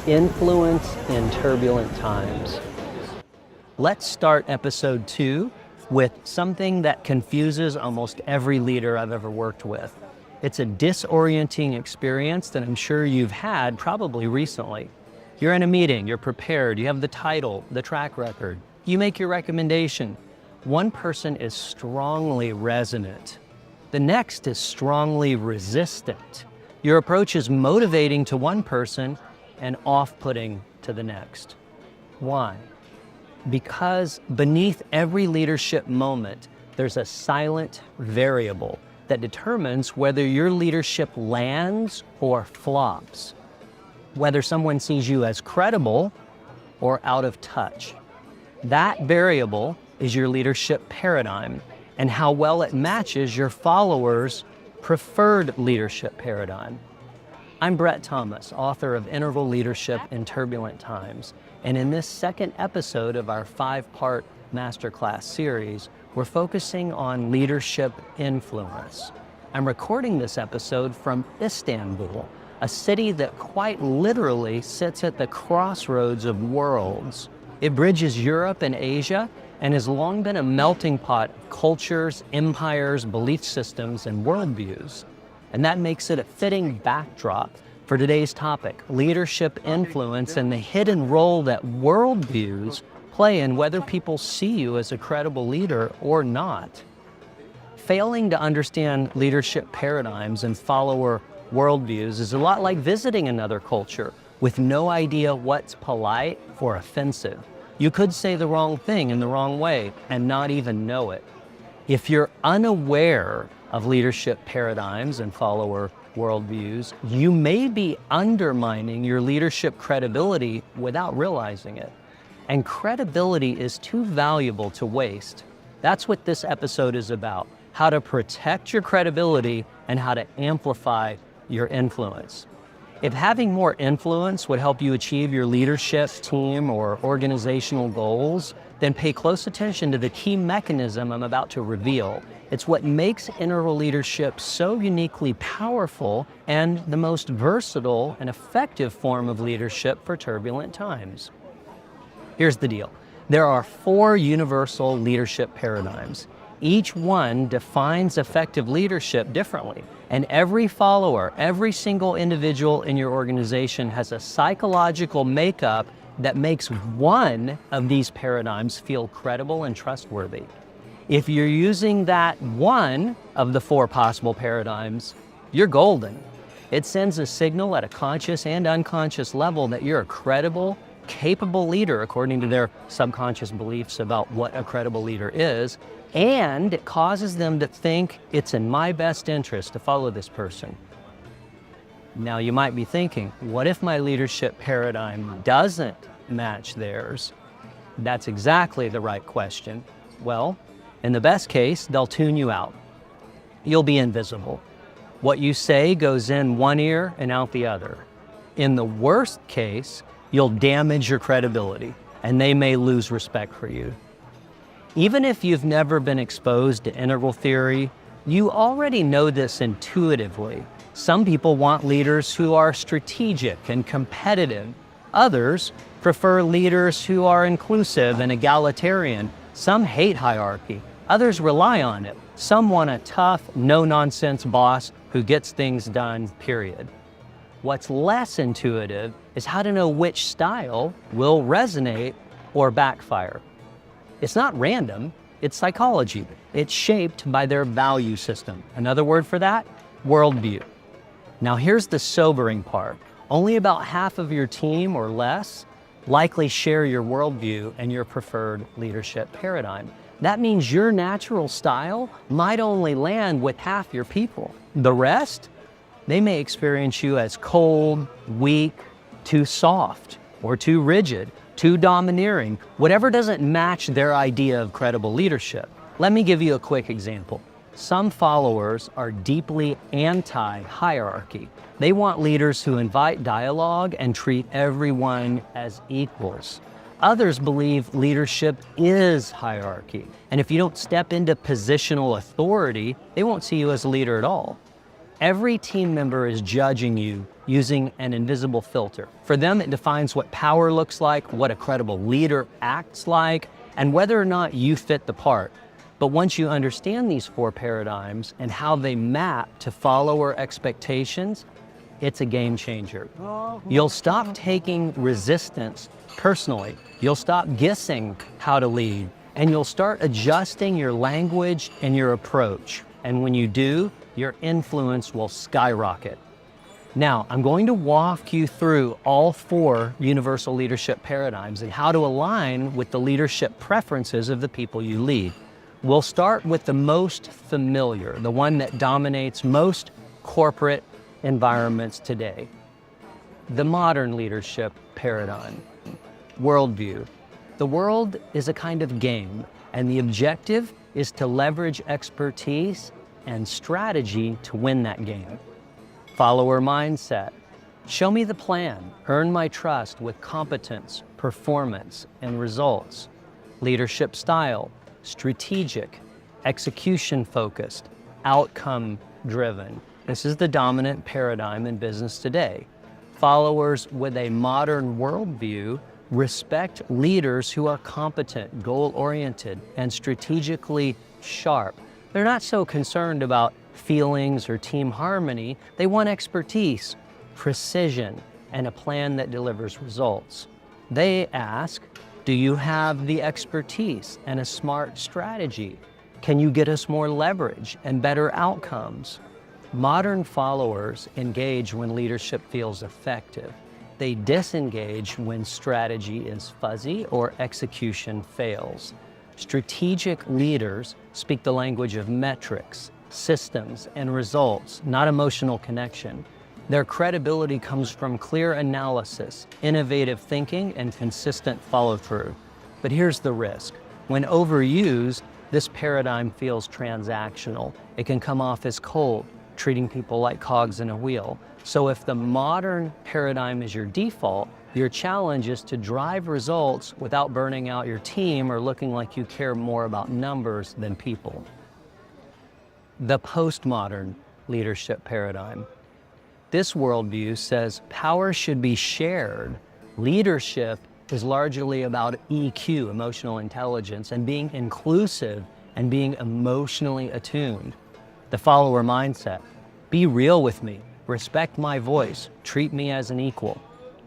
Influence in Turbulent Times. Let's start episode 2 with something that confuses almost every leader I've ever worked with. It's a disorienting experience that I'm sure you've had probably recently. You're in a meeting, you're prepared, you have the title, the track record, you make your recommendation. One person is strongly resonant. The next is strongly resistant. Your approach is motivating to one person and off-putting to the next. Why? Because beneath every leadership moment, there's a silent variable that determines whether your leadership lands or flops, whether someone sees you as credible or out of touch. That variable is your leadership paradigm and how well it matches your followers' preferred leadership paradigm. I'm Brett Thomas, author of Interval Leadership in Turbulent Times, and in this second episode of our 5-part masterclass series, we're focusing on leadership influence. I'm recording this episode from Istanbul, a city that quite literally sits at the crossroads of worlds. It bridges Europe and Asia and has long been a melting pot of cultures, empires, belief systems, and worldviews. And that makes it a fitting backdrop for today's topic, leadership influence and the hidden role that worldviews play in whether people see you as a credible leader or not. Failing to understand leadership paradigms and follower worldviews is a lot like visiting another culture with no idea what's polite or offensive. You could say the wrong thing in the wrong way and not even know it. If you're unaware of leadership paradigms and follower worldviews, you may be undermining your leadership credibility without realizing it. And credibility is too valuable to waste. That's what this episode is about, how to protect your credibility and how to amplify your influence. If having more influence would help you achieve your leadership, team, or organizational goals, then pay close attention to the key mechanism I'm about to reveal. It's what makes interval leadership so uniquely powerful and the most versatile and effective form of leadership for turbulent times. Here's the deal. There are 4 universal leadership paradigms. Each one defines effective leadership differently. And every follower, every single individual in your organization has a psychological makeup that makes one of these paradigms feel credible and trustworthy. If you're using that one of the 4 possible paradigms, you're golden. It sends a signal at a conscious and unconscious level that you're a credible, capable leader according to their subconscious beliefs about what a credible leader is, and it causes them to think it's in my best interest to follow this person. Now you might be thinking, what if my leadership paradigm doesn't match theirs? That's exactly the right question. Well, in the best case, they'll tune you out. You'll be invisible. What you say goes in one ear and out the other. In the worst case, you'll damage your credibility and they may lose respect for you. Even if you've never been exposed to interval theory, you already know this intuitively. Some people want leaders who are strategic and competitive. Others prefer leaders who are inclusive and egalitarian. Some hate hierarchy. Others rely on it. Some want a tough, no-nonsense boss who gets things done, period. What's less intuitive is how to know which style will resonate or backfire. It's not random, it's psychology. It's shaped by their value system. Another word for that, worldview. Now here's the sobering part. Only about half of your team or less likely share your worldview and your preferred leadership paradigm. That means your natural style might only land with half your people. The rest, they may experience you as cold, weak, too soft, or too rigid, too domineering, whatever doesn't match their idea of credible leadership. Let me give you a quick example. Some followers are deeply anti-hierarchy. They want leaders who invite dialogue and treat everyone as equals. Others believe leadership is hierarchy, and if you don't step into positional authority, they won't see you as a leader at all. Every team member is judging you using an invisible filter. For them, it defines what power looks like, what a credible leader acts like, and whether or not you fit the part. But once you understand these 4 paradigms and how they map to follower expectations, it's a game changer. You'll stop taking resistance personally. You'll stop guessing how to lead, and you'll start adjusting your language and your approach. And when you do, your influence will skyrocket. Now, I'm going to walk you through all 4 universal leadership paradigms and how to align with the leadership preferences of the people you lead. We'll start with the most familiar, the one that dominates most corporate environments today. The modern leadership paradigm. Worldview. The world is a kind of game, and the objective is to leverage expertise and strategy to win that game. Follower mindset. Show me the plan. Earn my trust with competence, performance, and results. Leadership style. Strategic, execution-focused, outcome-driven. This is the dominant paradigm in business today. Followers with a modern worldview respect leaders who are competent, goal-oriented, and strategically sharp. They're not so concerned about feelings or team harmony. They want expertise, precision, and a plan that delivers results. They ask, do you have the expertise and a smart strategy? Can you get us more leverage and better outcomes? Modern followers engage when leadership feels effective. They disengage when strategy is fuzzy or execution fails. Strategic leaders speak the language of metrics, systems, and results, not emotional connection. Their credibility comes from clear analysis, innovative thinking, and consistent follow-through. But here's the risk. When overused, this paradigm feels transactional. It can come off as cold, treating people like cogs in a wheel. So if the modern paradigm is your default, your challenge is to drive results without burning out your team or looking like you care more about numbers than people. The postmodern leadership paradigm. This worldview says power should be shared. Leadership is largely about EQ, emotional intelligence, and being inclusive and being emotionally attuned. The follower mindset. Be real with me. Respect my voice. Treat me as an equal.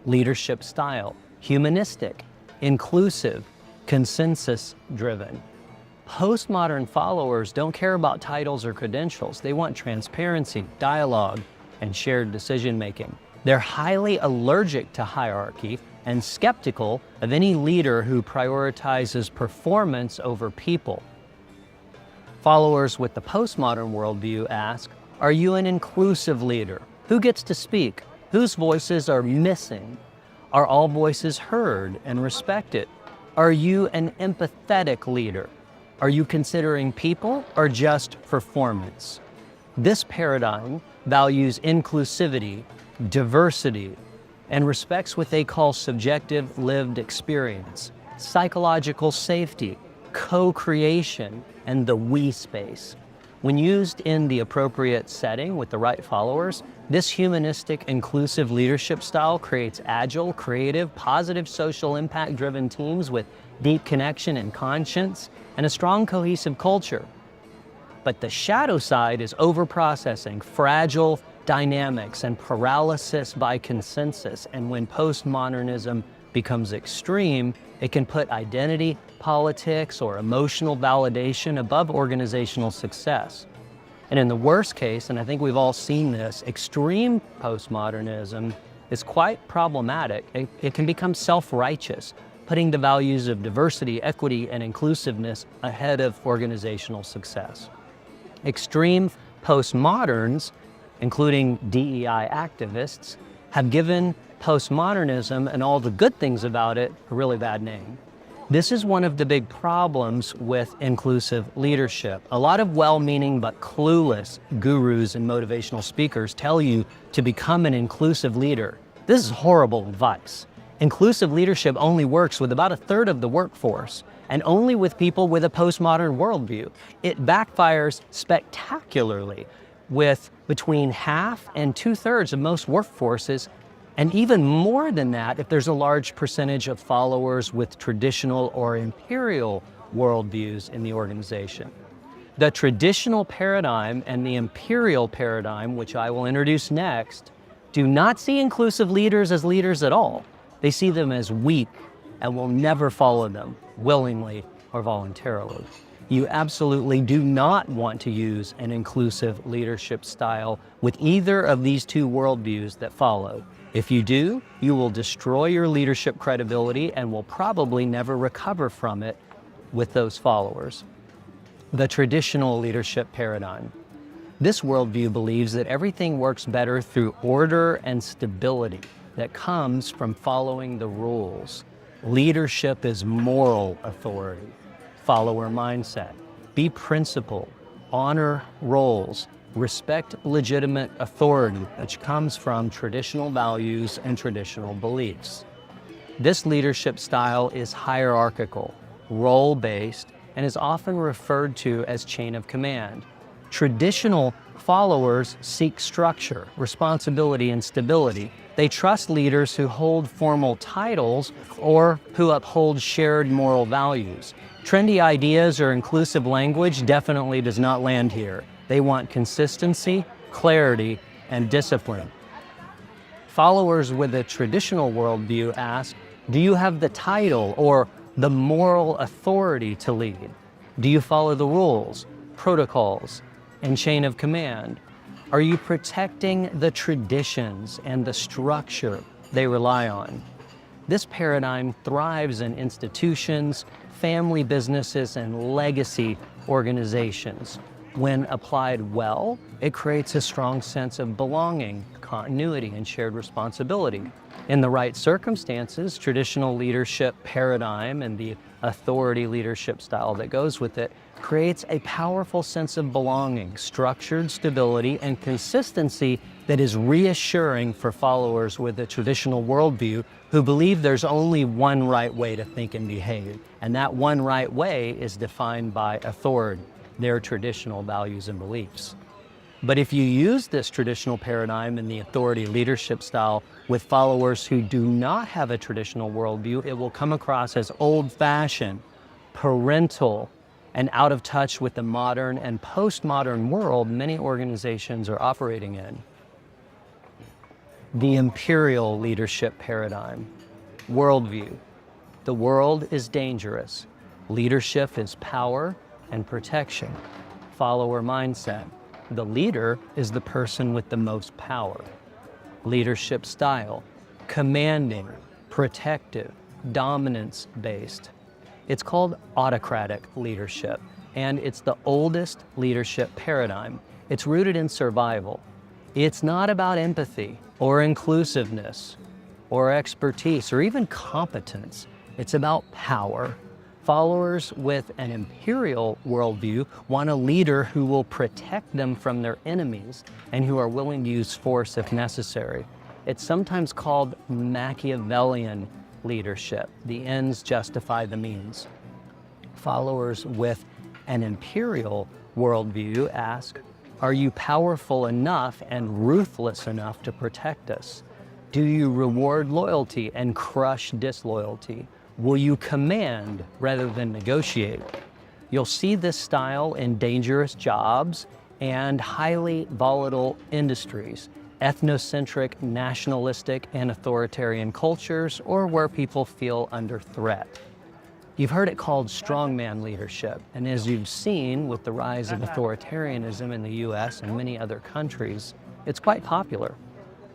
Leadership style. Humanistic, inclusive, consensus-driven. Postmodern followers don't care about titles or credentials. They want transparency, dialogue, and shared decision-making. They're highly allergic to hierarchy and skeptical of any leader who prioritizes performance over people. Followers with the postmodern worldview ask, are you an inclusive leader? Who gets to speak? Whose voices are missing? Are all voices heard and respected? Are you an empathetic leader? Are you considering people or just performance? This paradigm values inclusivity, diversity, and respects what they call subjective lived experience, psychological safety, co-creation, and the we space. When used in the appropriate setting with the right followers, this humanistic, inclusive leadership style creates agile, creative, positive, social impact-driven teams with deep connection and conscience, and a strong, cohesive culture. But the shadow side is overprocessing, fragile dynamics, and paralysis by consensus. And when postmodernism becomes extreme, it can put identity, politics, or emotional validation above organizational success. And in the worst case, and I think we've all seen this, extreme postmodernism is quite problematic. It can become self-righteous, putting the values of diversity, equity, and inclusiveness ahead of organizational success. Extreme postmoderns, including DEI activists, have given postmodernism and all the good things about it a really bad name. This is one of the big problems with inclusive leadership. A lot of well-meaning but clueless gurus and motivational speakers tell you to become an inclusive leader. This is horrible advice. Inclusive leadership only works with about a third of the workforce, and only with people with a postmodern worldview. It backfires spectacularly. with between half and 2/3 of most workforces, and even more than that if there's a large percentage of followers with traditional or imperial worldviews in the organization. The traditional paradigm and the imperial paradigm, which I will introduce next, do not see inclusive leaders as leaders at all. They see them as weak and will never follow them willingly or voluntarily. You absolutely do not want to use an inclusive leadership style with either of these two worldviews that follow. If you do, you will destroy your leadership credibility and will probably never recover from it with those followers. The traditional leadership paradigm. This worldview believes that everything works better through order and stability that comes from following the rules. Leadership is moral authority, follower mindset, be principled, honor roles, respect legitimate authority, which comes from traditional values and traditional beliefs. This leadership style is hierarchical, role-based, and is often referred to as chain of command. Traditional followers seek structure, responsibility, and stability. They trust leaders who hold formal titles or who uphold shared moral values. Trendy ideas or inclusive language definitely does not land here. They want consistency, clarity, and discipline. Followers with a traditional worldview ask, do you have the title or the moral authority to lead? Do you follow the rules, protocols, and chain of command? Are you protecting the traditions and the structure they rely on? This paradigm thrives in institutions, family businesses, and legacy organizations. When applied well, it creates a strong sense of belonging, continuity, and shared responsibility. In the right circumstances, traditional leadership paradigm and the authority leadership style that goes with it creates a powerful sense of belonging, structured stability, and consistency that is reassuring for followers with a traditional worldview who believe there's only one right way to think and behave. And that one right way is defined by authority, their traditional values and beliefs. But if you use this traditional paradigm and the authority leadership style with followers who do not have a traditional worldview, it will come across as old-fashioned, parental, and out of touch with the modern and postmodern world many organizations are operating in. The imperial leadership paradigm. Worldview. The world is dangerous. Leadership is power and protection. Follower mindset. The leader is the person with the most power. Leadership style. Commanding, protective, dominance-based. It's called autocratic leadership, and it's the oldest leadership paradigm. It's rooted in survival. It's not about empathy or inclusiveness or expertise or even competence. It's about power. Followers with an imperial worldview want a leader who will protect them from their enemies and who are willing to use force if necessary. It's sometimes called Machiavellian leadership. The ends justify the means. Followers with an imperial worldview ask, are you powerful enough and ruthless enough to protect us? Do you reward loyalty and crush disloyalty? Will you command rather than negotiate? You'll see this style in dangerous jobs and highly volatile industries, ethnocentric, nationalistic, and authoritarian cultures, or where people feel under threat. You've heard it called strongman leadership, and as you've seen with the rise of authoritarianism in the US and many other countries, it's quite popular.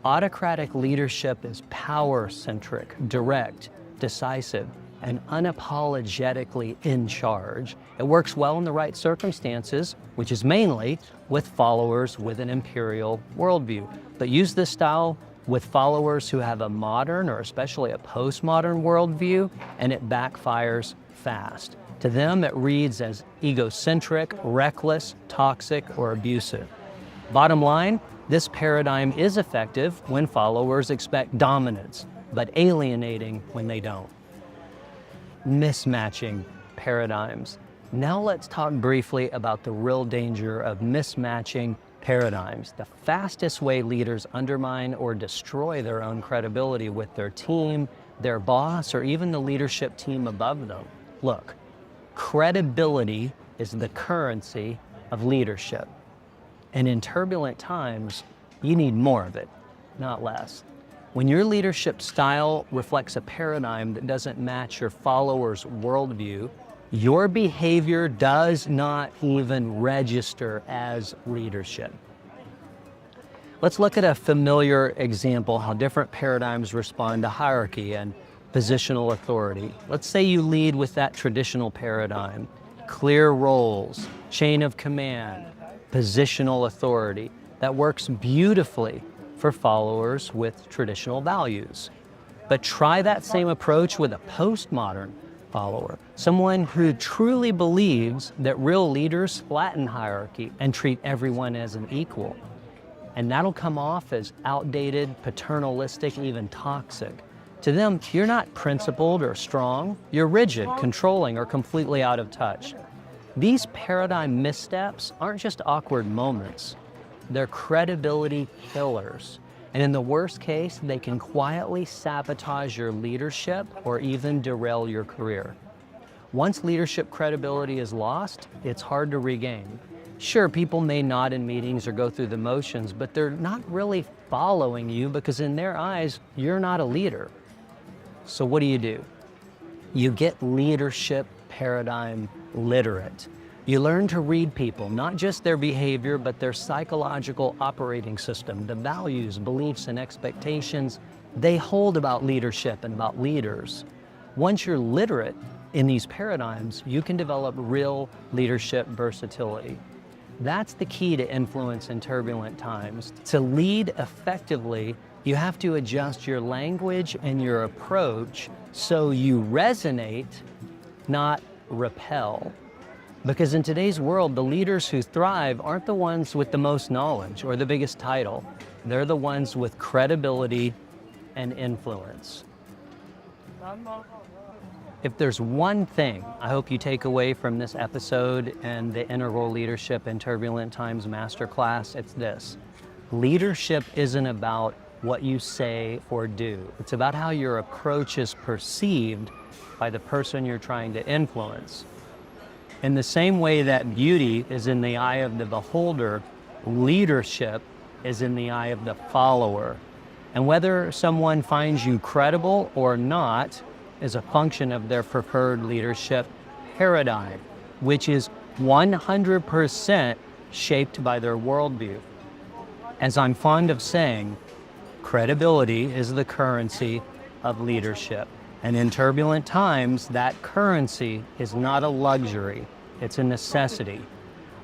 Autocratic leadership is power-centric, direct, decisive, and unapologetically in charge. It works well in the right circumstances, which is mainly with followers with an imperial worldview. But use this style with followers who have a modern or especially a postmodern worldview, and it backfires fast. To them, it reads as egocentric, reckless, toxic, or abusive. Bottom line, this paradigm is effective when followers expect dominance, but alienating when they don't. Mismatching paradigms. Now let's talk briefly about the real danger of mismatching paradigms. The fastest way leaders undermine or destroy their own credibility with their team, their boss, or even the leadership team above them. Look, credibility is the currency of leadership. And in turbulent times, you need more of it, not less. When your leadership style reflects a paradigm that doesn't match your followers' worldview, your behavior does not even register as leadership. Let's look at a familiar example, how different paradigms respond to hierarchy and positional authority. Let's say you lead with that traditional paradigm, clear roles, chain of command, positional authority. That works beautifully for followers with traditional values. But try that same approach with a postmodern follower, someone who truly believes that real leaders flatten hierarchy and treat everyone as an equal. And that'll come off as outdated, paternalistic, even toxic. To them, you're not principled or strong, you're rigid, controlling, or completely out of touch. These paradigm missteps aren't just awkward moments, they're credibility killers. And in the worst case, they can quietly sabotage your leadership or even derail your career. Once leadership credibility is lost, it's hard to regain. Sure, people may nod in meetings or go through the motions, but they're not really following you because in their eyes, you're not a leader. So what do? You get leadership paradigm literate. You learn to read people, not just their behavior, but their psychological operating system, the values, beliefs, and expectations they hold about leadership and about leaders. Once you're literate in these paradigms, you can develop real leadership versatility. That's the key to influence in turbulent times. To lead effectively, you have to adjust your language and your approach so you resonate, not repel. Because in today's world, the leaders who thrive aren't the ones with the most knowledge or the biggest title. They're the ones with credibility and influence. If there's one thing I hope you take away from this episode and the Integral Leadership in Turbulent Times Masterclass, it's this. Leadership isn't about what you say or do. It's about how your approach is perceived by the person you're trying to influence. In the same way that beauty is in the eye of the beholder, leadership is in the eye of the follower. And whether someone finds you credible or not is a function of their preferred leadership paradigm, which is 100% shaped by their worldview. As I'm fond of saying, credibility is the currency of leadership. And in turbulent times, that currency is not a luxury, it's a necessity.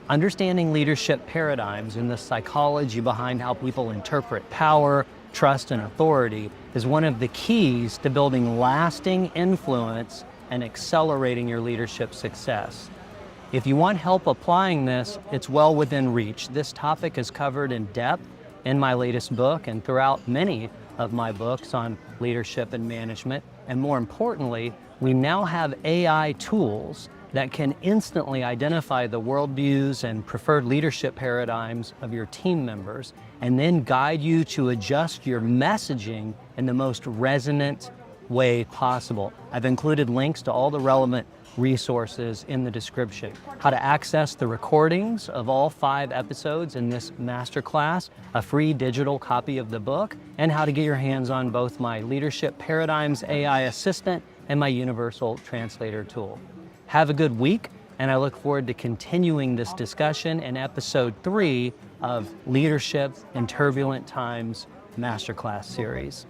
Understanding leadership paradigms and the psychology behind how people interpret power, trust, and authority is one of the keys to building lasting influence and accelerating your leadership success. If you want help applying this, it's well within reach. This topic is covered in depth in my latest book and throughout many of my books on leadership and management. And more importantly, we now have AI tools that can instantly identify the worldviews and preferred leadership paradigms of your team members and then guide you to adjust your messaging in the most resonant way possible. I've included links to all the relevant resources in the description. How to access the recordings of all 5 episodes in this masterclass, a free digital copy of the book, and how to get your hands on both my Leadership Paradigms AI Assistant and my Universal Translator tool. Have a good week, and I look forward to continuing this discussion in episode 3 of Leadership in Turbulent Times Masterclass series.